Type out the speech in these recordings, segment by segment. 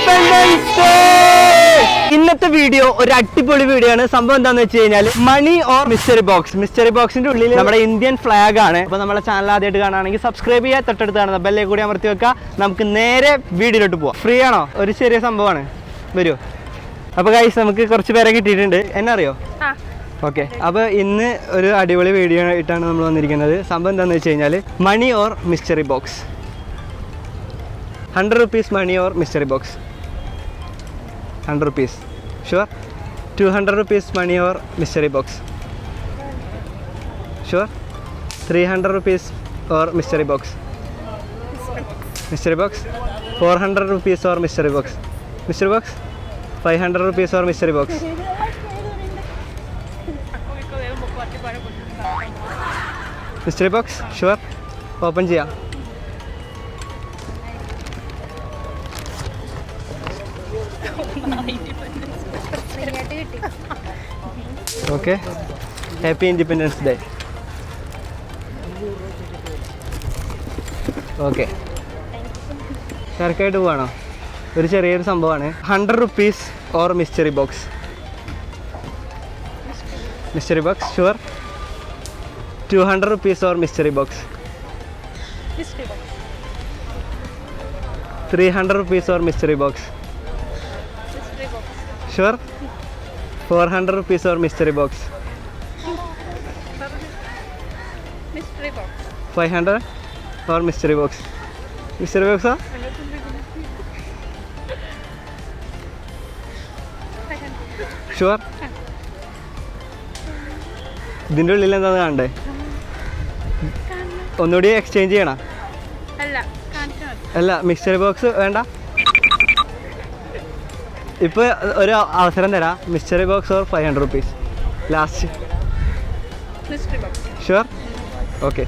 Independence day. ഇന്നത്തെ video ഒരു അടിപൊളി വീഡിയോ ആണ്. സംഭവം എന്താണെന്ന് വെച്ച് കഴിഞ്ഞാൽ money or mystery box. Mystery ബോക്സിന്റെ ഉള്ളിൽ നമ്മുടെ ഇന്ത്യൻ ഫ്ലാഗ് ആണ്. അപ്പോൾ നമ്മുടെ ചാനൽ ആദ്യമായിട്ട് കാണുകയാണെങ്കിൽ സബ്സ്ക്രൈബ് ചെയ്യുക, തൊട്ടടുത്ത് കാണുന്ന ബെല്ലേ കൂടി അമർത്തി വെക്കുക. നമുക്ക് നേരെ വീഡിയോയിലോട്ട് പോവാം. ഫ്രീ ആണോ? ഒരു ചെറിയ സംഭവമാണ്, വരൂ. അപ്പോൾ ഗൈസ് നമുക്ക് കുറച്ച് പേരെ കിട്ടിയിട്ടുണ്ട്. എന്നെ അറിയോ? ഓക്കെ, അപ്പോൾ ഇന്ന് ഒരു അടിപൊളി വീഡിയോ ആയിട്ടാണ് നമ്മൾ വന്നിരിക്കുന്നത്. സംഭവം എന്താണെന്ന് വെച്ച് കഴിഞ്ഞാൽ money or mystery box. 100 rupees money or mystery box. 100 rupees. Sure? 200 rupees money or mystery box. Sure? 300 rupees or mystery box. Mystery box. 400 rupees or mystery box. Mystery box. 500 rupees or mystery box. Mystery box. Sure? Open ചെയ്യാം. Okay, happy independence day. Okay, തിരക്കായിട്ട് പോവാണോ? ഒരു ചെറിയൊരു സംഭവമാണ്. 100 rupees or mystery box. Mystery box. Sure? 200 rupees or mystery box. 300 rupees or mystery box. Sure? 400 rupees or mystery box. Mystery box. 500 or mystery box. Mystery box ആ? Sure? ഇതിൻ്റെ ഉള്ളിൽ എന്താണെന്ന് കാണണ്ടേ? ഒന്നുകൂടി എക്സ്ചേഞ്ച് ചെയ്യണം. അല്ല, മിസ്റ്ററി ബോക്സ് വേണ്ട. ഇപ്പോൾ ഒരു അവസരം തരാം. Mystery box or 500 rupees. Last. Sure? Okay.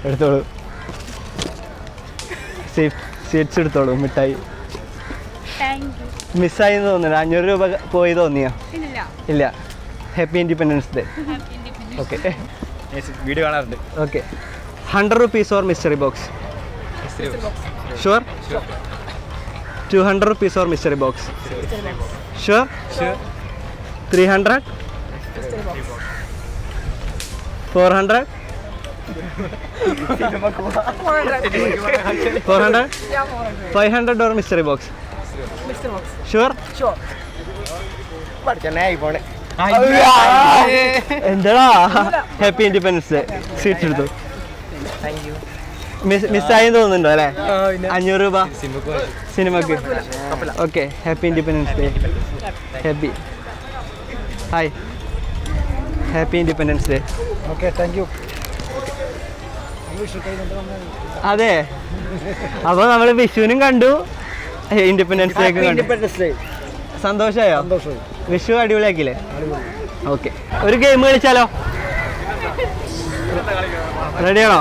എടുത്തോളൂ. സീറ്റ്സ് എടുത്തോളൂ. മിഠായി മിസ്സായി തോന്നുന്നു. 500 രൂപ പോയി തോന്നിയോ? ഇല്ല. Happy independence day. Okay, video കാണാറുണ്ട്. Okay. 100 rupees or mystery box. Sure? 200 rupees or mystery box. Sure? 300? 400? 400? 500 or mystery box. Sure? എന്താ ഹാപ്പി ഇൻഡിപെൻഡൻസ് ഡേ. സീറ്റ് എടുത്തു. മിസ്സായി തോന്നുന്നുണ്ടോ അല്ലേ? 500 രൂപ സിനിമക്ക്. Okay, happy independence day. Happy. Hi, happy independence day. Okay, thank you. അതെ, അപ്പോൾ നമ്മൾ വിഷുവിനും കണ്ടു, ഇൻഡിപെൻഡൻസ് ഡേക്കും കണ്ടു. സന്തോഷമായോ? വിഷു അടിപൊളിയാക്കിയില്ലേ? ഓക്കെ, ഒരു ഗെയിം കളിച്ചാലോ? റെഡിയാണോ?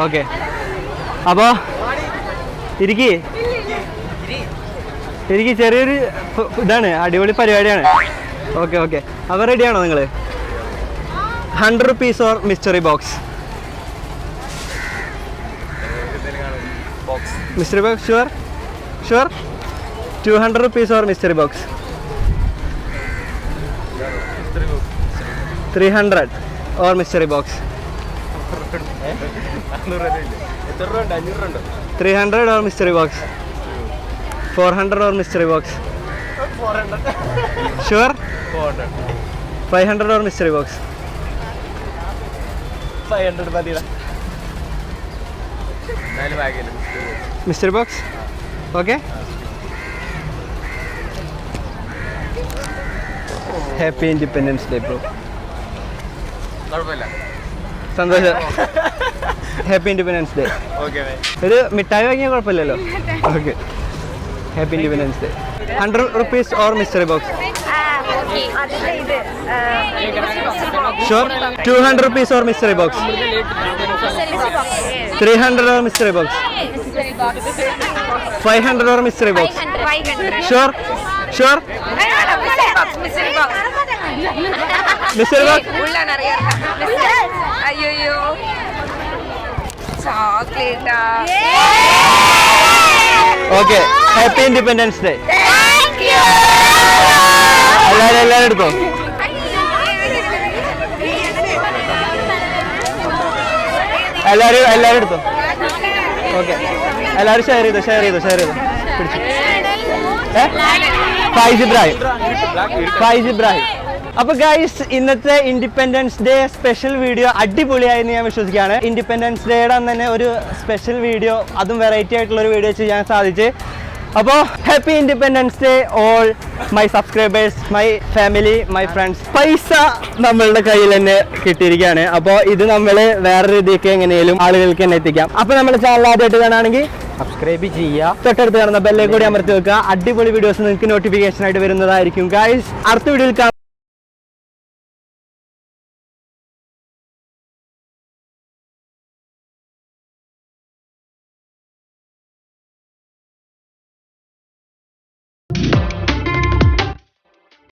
ഓക്കെ, അപ്പോൾ ഇരിക്ക്. ചെറിയൊരു ഇതാണ്, അടിപൊളി പരിപാടിയാണ്. ഓക്കെ ഓക്കെ, അപ്പോൾ റെഡിയാണോ നിങ്ങൾ? 100 rupees or mystery box. Mystery box. Sure? 200 rupees or mystery box. 300 or mystery box. 300 or mystery box. 400 or mystery box. Sure? 500 or mystery box. 500 മതിടാ. Mystery box? Okay? Happy Independence Day, bro. കുഴപ്പമില്ല. സന്തോഷം. Happy independence day. ഒരു മിഠായി വാങ്ങിയാൽ കുഴപ്പമില്ലല്ലോ. Okay, happy independence day. 100 rupees or mystery box. Sure? 200 rupees or mystery box. 300 or mystery box. 500 or mystery box. Sure? Mystery box. അയ്യോ ചോക്ലേറ്റാ okay happy independence day എല്ലാരും എടുത്തോ എല്ലാരും എടുത്തോ ഓക്കെ എല്ലാരും ഷെയർ ചെയ്തോ പിടിച്ചു ഫൈസ് ഇബ്രാഹിം അപ്പൊ ഗൈസ് ഇന്നത്തെ ഇൻഡിപെൻഡൻസ് ഡേ സ്പെഷ്യൽ വീഡിയോ അടിപൊളിയായെന്ന് ഞാൻ വിശ്വസിക്കുകയാണ്. ഇൻഡിപെൻഡൻസ് ഡേയുടെ അന്ന് തന്നെ ഒരു സ്പെഷ്യൽ വീഡിയോ, അതും വെറൈറ്റി ആയിട്ടുള്ള ഒരു വീഡിയോ ചെയ്യാൻ സാധിച്ചു. അപ്പോൾ happy independence day all my subscribers, my family, my friends. പൈസ നമ്മളുടെ കയ്യിൽ തന്നെ കിട്ടിയിരിക്കുകയാണ്. അപ്പോൾ ഇത് നമ്മൾ വേറെ രീതിക്ക് എങ്ങനെയും ആളുകൾക്ക് തന്നെ എത്തിക്കാം. അപ്പോൾ നമ്മുടെ ചാനൽ ആദ്യമായിട്ട് കാണുകയാണെങ്കിൽ സബ്സ്ക്രൈബ് ചെയ്യുക, തൊട്ടടുത്ത് കാണുന്ന ബെല്ലേക്ക് കൂടി അമർത്തി വെക്കുക. അടിപൊളി വീഡിയോസ് നിങ്ങൾക്ക് നോട്ടിഫിക്കേഷൻ ആയിട്ട് വരുന്നതായിരിക്കും ഗൈസ്. അടുത്ത വീഡിയോയിൽ